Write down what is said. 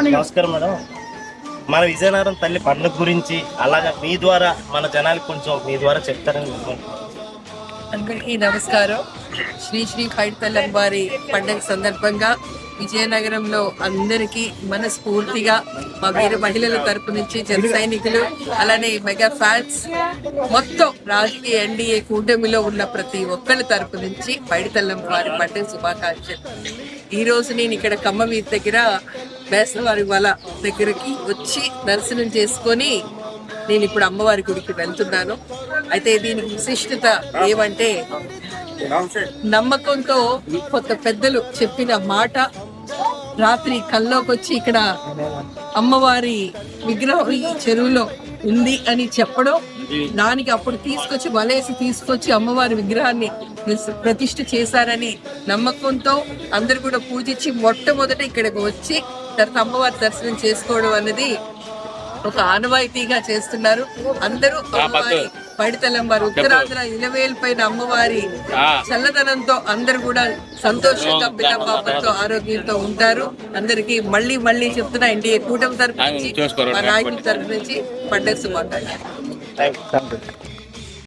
నమస్కారం మేడం. మన విజయనగరం తల్లి పండుగ గురించి అలాగే మీ ద్వారా మన జనాలకు కొంచెం మీ ద్వారా చెప్తారని. అందరికీ నమస్కారం. శ్రీ శ్రీ పైడితల్లి వారి పండుగ సందర్భంగా విజయనగరంలో అందరికీ మనస్ఫూర్తిగా మా వీర మహిళల తరపు నుంచి జన సైనికులు అలానే మెగా ఫ్యాన్స్ మొత్తం రాజకీయ ఎన్డీఏ కూటమిలో ఉన్న ప్రతి ఒక్కరి తరపు నుంచి పైడితల్లి వారి పండుగ శుభాకాంక్షలు. ఈ రోజు నేను ఇక్కడ కమ్మవీధి దగ్గర బేస్తవారి వల దగ్గరికి వచ్చి దర్శనం చేసుకొని నేను ఇప్పుడు అమ్మవారి గుడికి వెళ్తున్నాను. అయితే దీనికి విశిష్టత ఏమంటే, నమ్మకంతో కొత్త పెద్దలు చెప్పిన మాట రాత్రి కల్లోకి వచ్చి ఇక్కడ అమ్మవారి విగ్రహం ఈ చెరువులో ఉంది అని చెప్పడం, దానికి అప్పుడు వలేసి తీసుకొచ్చి అమ్మవారి విగ్రహాన్ని ప్రతిష్ఠ చేశారని నమ్మకంతో అందరు కూడా పూజించి మొట్టమొదట ఇక్కడికి వచ్చి తర్వాత అమ్మవారి దర్శనం చేసుకోవడం అనేది ఒక ఆనవాయితీగా చేస్తున్నారు అందరూ. అమ్మవారి పైడితల్లి వారి ఉత్తరాంధ్ర ఇలవేల్పైన అమ్మవారి చల్లదనంతో అందరూ కూడా సంతోషంగా పిల్లపాపంతో ఆరోగ్యంతో ఉంటారు. అందరికి మళ్ళీ మళ్ళీ చెప్తున్నా, ఎన్డీఏ కూటమి తరఫు నుంచి మా నాయకుల తరఫు నుంచి పండుగ శుభాకాంక్షలు.